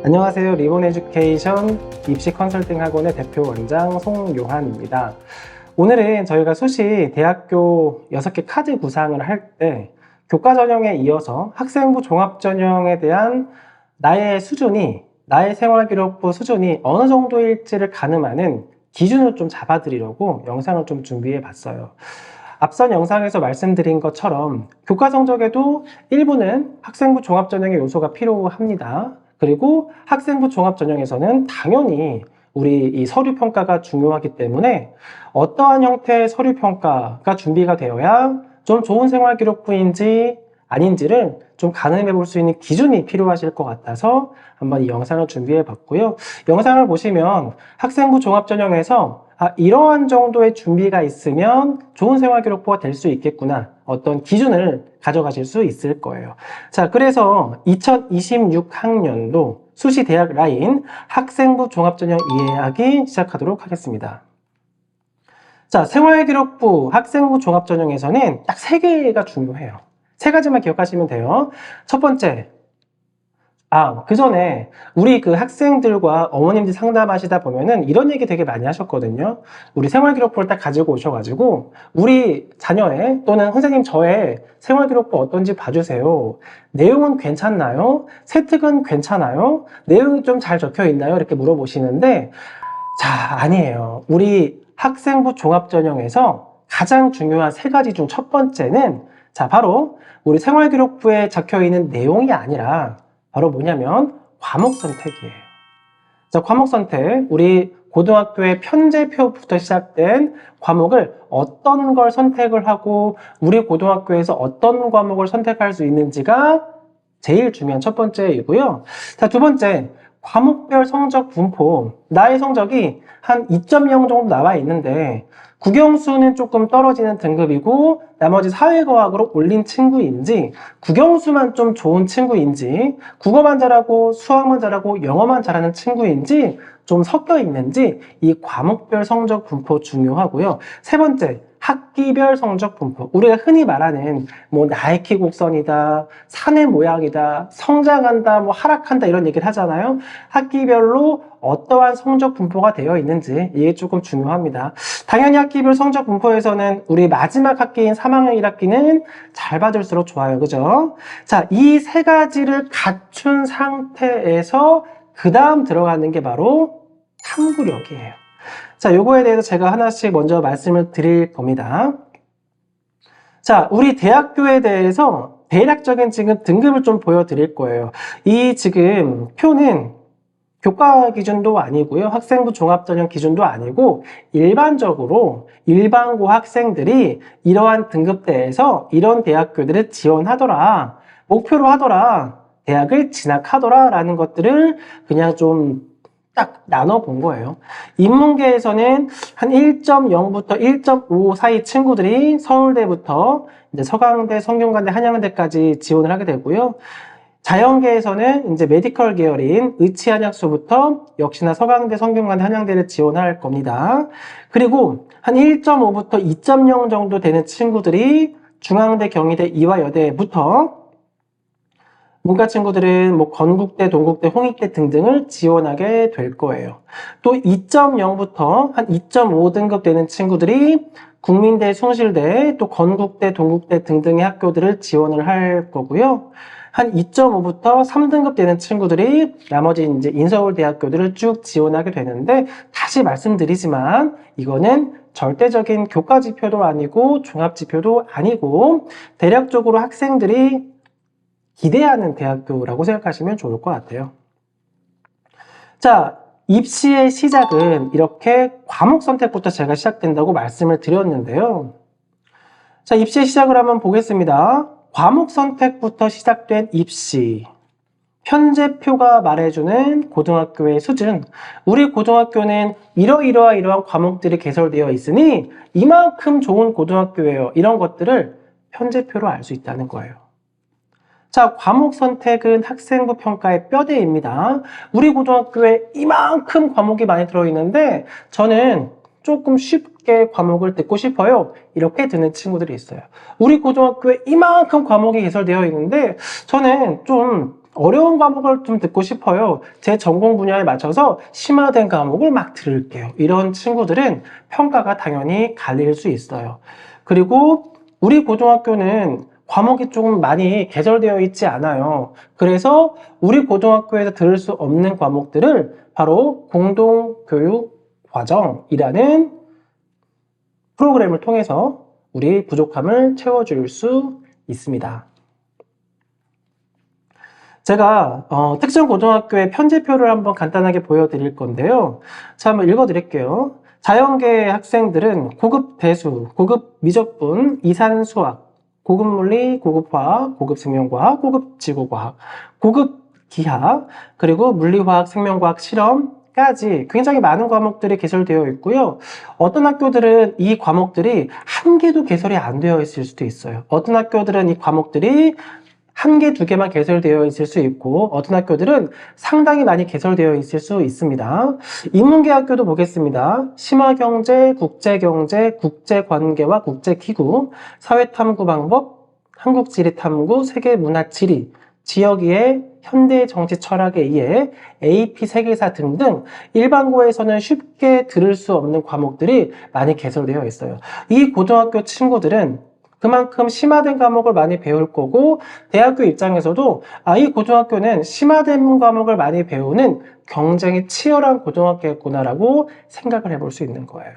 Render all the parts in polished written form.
안녕하세요. 리본 에듀케이션 입시 컨설팅 학원의 대표 원장 송요한입니다. 오늘은 저희가 수시 대학교 6개 카드 구상을 할 때 교과 전형에 이어서 학생부 종합 전형에 대한 나의 수준이, 나의 생활기록부 수준이 어느 정도일지를 가늠하는 기준을 좀 잡아드리려고 영상을 좀 준비해 봤어요. 앞선 영상에서 말씀드린 것처럼 교과 성적에도 일부는 학생부 종합 전형의 요소가 필요합니다. 그리고 학생부 종합 전형에서는 당연히 우리 이 서류 평가가 중요하기 때문에 어떠한 형태의 서류 평가가 준비가 되어야 좀 좋은 생활기록부인지 아닌지를 좀 가늠해 볼 수 있는 기준이 필요하실 것 같아서 한번 이 영상을 준비해 봤고요. 영상을 보시면 학생부 종합 전형에서 이러한 정도의 준비가 있으면 좋은 생활기록부가 될 수 있겠구나, 어떤 기준을 가져가실 수 있을 거예요. 자, 그래서 2026학년도 수시 대학 라인 학생부 종합전형 이해하기 시작하도록 하겠습니다. 자, 생활기록부 학생부 종합전형에서는 딱 3개가 중요해요. 3가지만 기억하시면 돼요. 첫 번째, 그 전에 우리 그 학생들과 어머님들 상담하시다 보면은 이런 얘기 되게 많이 하셨거든요. 우리 생활기록부를 딱 가지고 오셔가지고 우리 자녀의 또는 선생님 저의 생활기록부 어떤지 봐주세요. 내용은 괜찮나요? 세특은 괜찮아요? 내용이 좀 잘 적혀 있나요? 이렇게 물어보시는데, 자, 아니에요. 우리 학생부 종합전형에서 가장 중요한 3가지 중 첫 번째는 바로 우리 생활기록부에 적혀있는 내용이 아니라 바로 뭐냐면 과목 선택이에요. 자, 과목 선택, 우리 고등학교의 편제표부터 시작된 과목을 어떤 걸 선택을 하고 우리 고등학교에서 어떤 과목을 선택할 수 있는지가 제일 중요한 첫 번째이고요. 자, 두 번째, 과목별 성적 분포. 나의 성적이 한 2.0 정도 나와 있는데 국영수는 조금 떨어지는 등급이고 나머지 사회과학으로 올린 친구인지, 국영수만 좀 좋은 친구인지, 국어만 잘하고 수학만 잘하고 영어만 잘하는 친구인지 좀 섞여 있는지, 이 과목별 성적 분포 중요하고요. 세 번째, 학기별 성적 분포. 우리가 흔히 말하는 뭐 나이키 곡선이다, 산의 모양이다, 성장한다, 뭐 하락한다 이런 얘기를 하잖아요. 학기별로 어떠한 성적 분포가 되어 있는지 이게 조금 중요합니다. 당연히 학기별 성적 분포에서는 우리 마지막 학기인 3학년 1학기는 잘 받을수록 좋아요. 그죠? 자, 이 3가지를 갖춘 상태에서 그 다음 들어가는 게 바로 탐구력이에요. 자, 요거에 대해서 제가 하나씩 먼저 말씀을 드릴 겁니다. 자, 우리 대학교에 대해서 대략적인 지금 등급을 좀 보여드릴 거예요. 이 지금 표는 교과 기준도 아니고요. 학생부 종합전형 기준도 아니고 일반적으로 일반고 학생들이 이러한 등급대에서 이런 대학교들을 지원하더라, 목표로 하더라, 대학을 진학하더라 라는 것들을 그냥 좀 딱 나눠본 거예요. 인문계에서는 한 1.0부터 1.5 사이 친구들이 서울대부터 이제 서강대, 성균관대, 한양대까지 지원을 하게 되고요. 자연계에서는 이제 메디컬 계열인 의치한약수부터 역시나 서강대, 성균관대, 한양대를 지원할 겁니다. 그리고 한 1.5부터 2.0 정도 되는 친구들이 중앙대, 경희대, 이화여대부터, 문과 친구들은 뭐 건국대, 동국대, 홍익대 등등을 지원하게 될 거예요. 또 2.0부터 한 2.5 등급 되는 친구들이 국민대, 숭실대, 또 건국대, 동국대 등등의 학교들을 지원을 할 거고요. 한 2.5부터 3등급 되는 친구들이 나머지 이제 인서울대학교들을 쭉 지원하게 되는데, 다시 말씀드리지만 이거는 절대적인 교과지표도 아니고 종합지표도 아니고 대략적으로 학생들이 기대하는 대학교라고 생각하시면 좋을 것 같아요. 자, 입시의 시작은 이렇게 과목 선택부터 제가 시작된다고 말씀을 드렸는데요. 자, 입시의 시작을 한번 보겠습니다. 과목 선택부터 시작된 입시. 편제표가 말해주는 고등학교의 수준. 우리 고등학교는 이러한 과목들이 개설되어 있으니 이만큼 좋은 고등학교예요. 이런 것들을 편제표로 알 수 있다는 거예요. 자, 과목 선택은 학생부 평가의 뼈대입니다. 우리 고등학교에 이만큼 과목이 많이 들어있는데 저는 조금 쉽게 과목을 듣고 싶어요. 이렇게 듣는 친구들이 있어요. 우리 고등학교에 이만큼 과목이 개설되어 있는데 저는 좀 어려운 과목을 좀 듣고 싶어요. 제 전공 분야에 맞춰서 심화된 과목을 막 들을게요. 이런 친구들은 평가가 당연히 갈릴 수 있어요. 그리고 우리 고등학교는 과목이 조금 많이 개설되어 있지 않아요. 그래서 우리 고등학교에서 들을 수 없는 과목들을 바로 공동교육과정이라는 프로그램을 통해서 우리 부족함을 채워줄 수 있습니다. 제가 특정 고등학교의 편제표를 한번 간단하게 보여드릴 건데요. 자, 한번 읽어드릴게요. 자연계 학생들은 고급 대수, 고급 미적분, 이산수학, 고급 물리, 고급 화학, 고급 생명과학, 고급 지구과학, 고급 기하, 그리고 물리화학, 생명과학 실험까지 굉장히 많은 과목들이 개설되어 있고요. 어떤 학교들은 이 과목들이 한 개도 개설이 안 되어 있을 수도 있어요. 어떤 학교들은 이 과목들이 한 개, 두 개만 개설되어 있을 수 있고 어떤 학교들은 상당히 많이 개설되어 있을 수 있습니다. 인문계 학교도 보겠습니다. 심화경제, 국제경제, 국제관계와 국제기구, 사회탐구방법, 한국지리탐구, 세계문화지리, 지역이해, 현대정치철학에 의해 AP 세계사 등등 일반고에서는 쉽게 들을 수 없는 과목들이 많이 개설되어 있어요. 이 고등학교 친구들은 그만큼 심화된 과목을 많이 배울 거고 대학교 입장에서도 이 고등학교는 심화된 과목을 많이 배우는 경쟁이 치열한 고등학교였구나라고 생각을 해볼 수 있는 거예요.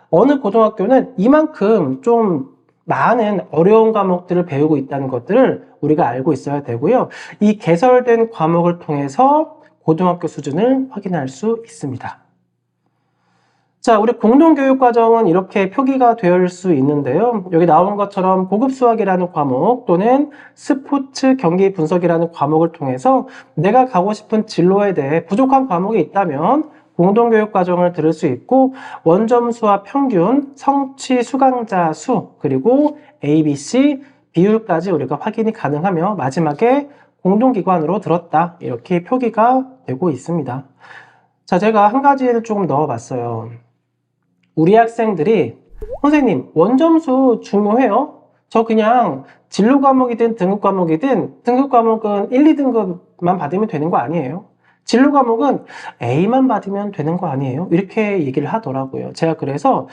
어느 고등학교는 이만큼 좀 많은 어려운 과목들을 배우고 있다는 것들을 우리가 알고 있어야 되고요. 이 개설된 과목을 통해서 고등학교 수준을 확인할 수 있습니다. 자, 우리 공동교육과정은 이렇게 표기가 될 수 있는데요. 여기 나온 것처럼 고급수학이라는 과목 또는 스포츠 경기 분석이라는 과목을 통해서 내가 가고 싶은 진로에 대해 부족한 과목이 있다면 공동교육과정을 들을 수 있고 원점수와 평균, 성취 수강자 수, 그리고 ABC 비율까지 우리가 확인이 가능하며 마지막에 공동기관으로 들었다. 이렇게 표기가 되고 있습니다. 자, 제가 한 가지를 조금 넣어봤어요. 우리 학생들이 선생님 원점수 중요해요? 저 그냥 진로 과목이든 등급 과목이든 등급 과목은 1, 2등급만 받으면 되는 거 아니에요? 진로 과목은 A만 받으면 되는 거 아니에요? 이렇게 얘기를 하더라고요. 제가 그래서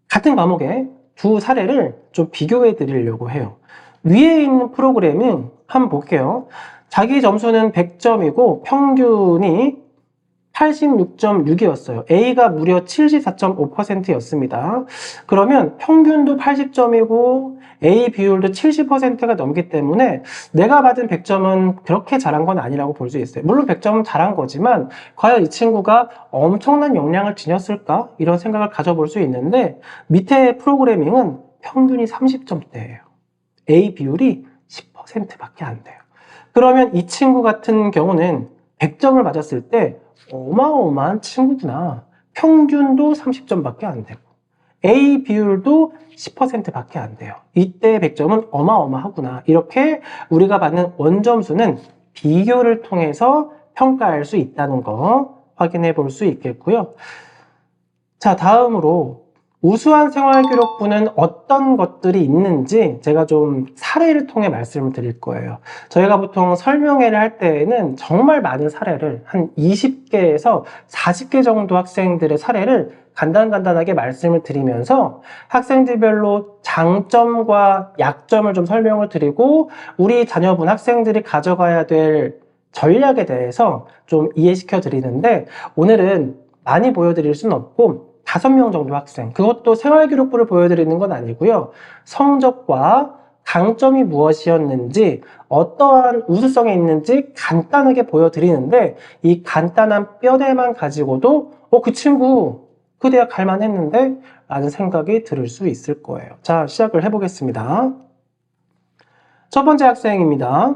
같은 과목에 두 사례를 좀 비교해 드리려고 해요. 위에 있는 프로그램은 한번 볼게요. 자기 점수는 100점이고 평균이 86.6이었어요. A가 무려 74.5%였습니다. 그러면 평균도 80점이고 A 비율도 70%가 넘기 때문에 내가 받은 100점은 그렇게 잘한 건 아니라고 볼 수 있어요. 물론 100점은 잘한 거지만 과연 이 친구가 엄청난 역량을 지녔을까? 이런 생각을 가져볼 수 있는데 밑에 프로그래밍은 평균이 30점대예요. A 비율이 10%밖에 안 돼요. 그러면 이 친구 같은 경우는 100점을 맞았을 때 어마어마한 친구구나. 평균도 30점밖에 안 되고 A 비율도 10%밖에 안 돼요. 이때 100점은 어마어마하구나. 이렇게 우리가 받는 원점수는 비교를 통해서 평가할 수 있다는 거 확인해 볼 수 있겠고요. 자, 다음으로 우수한 생활기록부는 어떤 것들이 있는지 제가 좀 사례를 통해 말씀을 드릴 거예요. 저희가 보통 설명회를 할 때에는 정말 많은 사례를 한 20개에서 40개 정도 학생들의 사례를 간단하게 말씀을 드리면서 학생들별로 장점과 약점을 좀 설명을 드리고 우리 자녀분 학생들이 가져가야 될 전략에 대해서 좀 이해시켜 드리는데 오늘은 많이 보여드릴 수는 없고 5명 정도 학생, 그것도 생활기록부를 보여드리는 건 아니고요. 성적과 강점이 무엇이었는지, 어떠한 우수성이 있는지 간단하게 보여드리는데 이 간단한 뼈대만 가지고도 그 친구 그 대학 갈만했는데? 라는 생각이 들 수 있을 거예요. 자, 시작을 해보겠습니다. 첫 번째 학생입니다.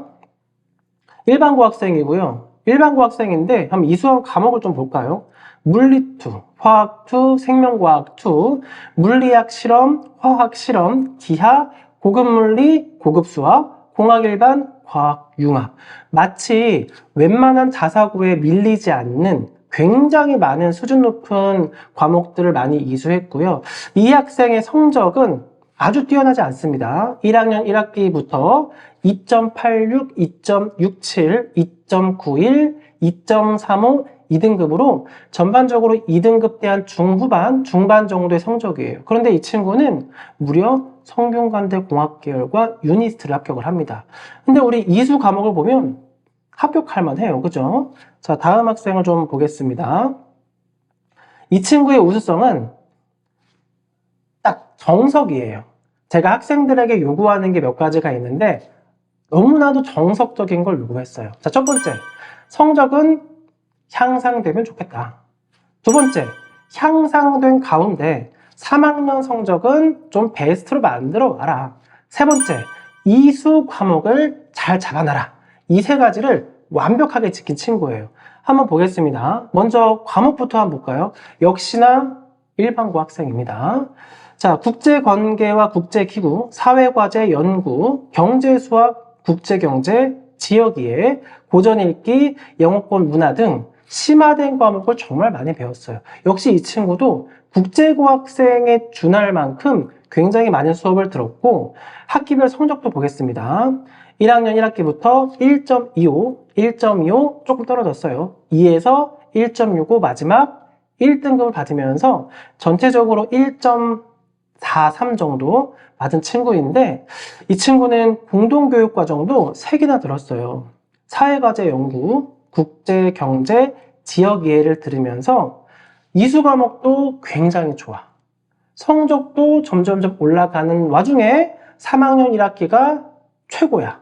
일반고 학생이고요. 일반고 학생인데 한번 이수한 과목을 좀 볼까요? 물리2, 화학2, 생명과학2, 물리학 실험, 화학 실험, 기하, 고급 물리, 고급 수학, 공학 일반, 과학 융합. 마치 웬만한 자사고에 밀리지 않는 굉장히 많은 수준 높은 과목들을 많이 이수했고요. 이 학생의 성적은 아주 뛰어나지 않습니다. 1학년 1학기부터 2.86, 2.67, 2.91, 2.35, 2등급으로 전반적으로 2등급대한 중후반, 중반 정도의 성적이에요. 그런데 이 친구는 무려 성균관대 공학계열과 유니스트를 합격을 합니다. 근데 우리 이수 과목을 보면 합격할 만해요. 그죠? 자, 다음 학생을 좀 보겠습니다. 이 친구의 우수성은 딱 정석이에요. 제가 학생들에게 요구하는 게 몇 가지가 있는데 너무나도 정석적인 걸 요구했어요. 자, 첫 번째, 성적은 향상되면 좋겠다. 두 번째, 향상된 가운데 3학년 성적은 좀 베스트로 만들어 와라. 세 번째, 이수 과목을 잘 잡아놔라. 이 세 가지를 완벽하게 지킨 친구예요. 한번 보겠습니다. 먼저 과목부터 한번 볼까요? 역시나 일반고 학생입니다. 자, 국제관계와 국제기구, 사회과제 연구, 경제수학, 국제경제, 지역이해, 고전읽기, 영어권 문화 등 심화된 과목을 정말 많이 배웠어요. 역시 이 친구도 국제고학생에 준할 만큼 굉장히 많은 수업을 들었고 학기별 성적도 보겠습니다. 1학년 1학기부터 1.25, 1.25 조금 떨어졌어요. 2에서 1.65 마지막 1등급을 받으면서 전체적으로 1.43 정도 받은 친구인데 이 친구는 공동교육과정도 3개나 들었어요. 사회과제 연구, 국제경제, 지역이해를 들으면서 이수 과목도 굉장히 좋아. 성적도 점점점 올라가는 와중에 3학년 1학기가 최고야.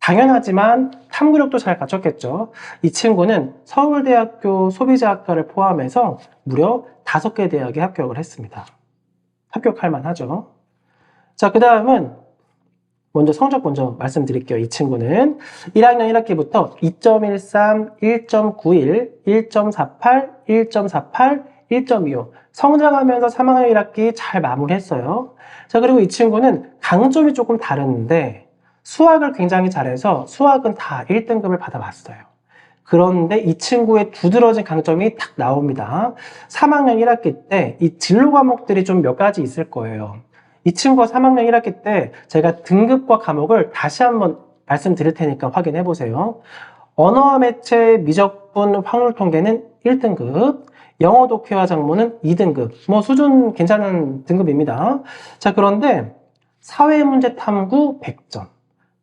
당연하지만 탐구력도 잘 갖췄겠죠. 이 친구는 서울대학교 소비자학과를 포함해서 무려 5개 대학에 합격을 했습니다. 합격할 만하죠. 자, 그 다음은 먼저 성적 먼저 말씀드릴게요. 이 친구는 1학년 1학기부터 2.13, 1.91, 1.48, 1.48, 1.25 성장하면서 3학년 1학기 잘 마무리했어요. 자, 그리고 이 친구는 강점이 조금 다른데 수학을 굉장히 잘해서 수학은 다 1등급을 받아봤어요. 그런데 이 친구의 두드러진 강점이 딱 나옵니다. 3학년 1학기 때 이 진로 과목들이 좀 몇 가지 있을 거예요. 이 친구가 3학년 1학기 때 제가 등급과 과목을 다시 한번 말씀드릴 테니까 확인해 보세요. 언어와 매체, 미적분, 확률 통계는 1등급, 영어 독해와 작문은 2등급. 뭐 수준 괜찮은 등급입니다. 자, 그런데 사회문제 탐구 100점,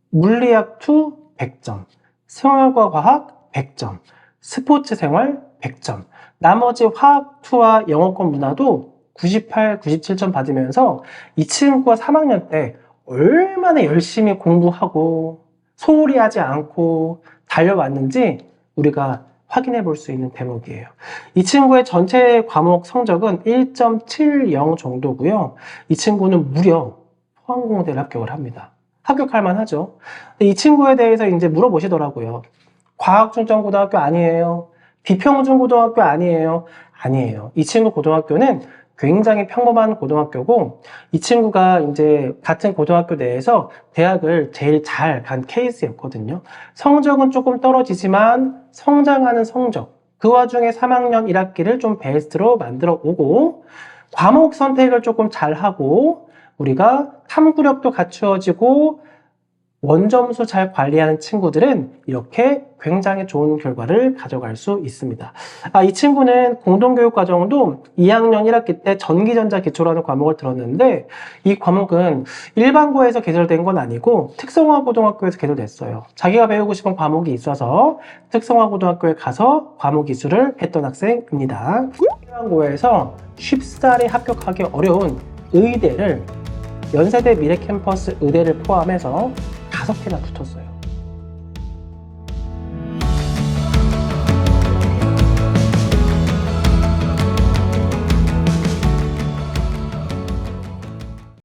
물리학 2 100점, 생활과 과학 100점, 스포츠 생활 100점, 나머지 화학 2와 영어권 문화도 98, 97점 받으면서 이 친구가 3학년 때 얼마나 열심히 공부하고 소홀히 하지 않고 달려왔는지 우리가 확인해 볼 수 있는 대목이에요. 이 친구의 전체 과목 성적은 1.70 정도고요. 이 친구는 무려 포항공대를 합격을 합니다. 합격할 만하죠. 이 친구에 대해서 이제 물어보시더라고요. 과학중점고등학교 아니에요? 비평준고등학교 아니에요? 아니에요. 이 친구 고등학교는 굉장히 평범한 고등학교고 이 친구가 이제 같은 고등학교 내에서 대학을 제일 잘 간 케이스였거든요. 성적은 조금 떨어지지만 성장하는 성적, 그 와중에 3학년 1학기를 좀 베스트로 만들어 오고 과목 선택을 조금 잘하고 우리가 탐구력도 갖추어지고 원점수 잘 관리하는 친구들은 이렇게 굉장히 좋은 결과를 가져갈 수 있습니다. 이 친구는 공동교육과정도 2학년 1학기 때 전기전자 기초라는 과목을 들었는데 이 과목은 일반고에서 개설된 건 아니고 특성화고등학교에서 개설됐어요. 자기가 배우고 싶은 과목이 있어서 특성화고등학교에 가서 과목 이수를 했던 학생입니다. 일반고에서 쉽사리 합격하기 어려운 의대를 연세대 미래캠퍼스 의대를 포함해서 5개나 붙었어요.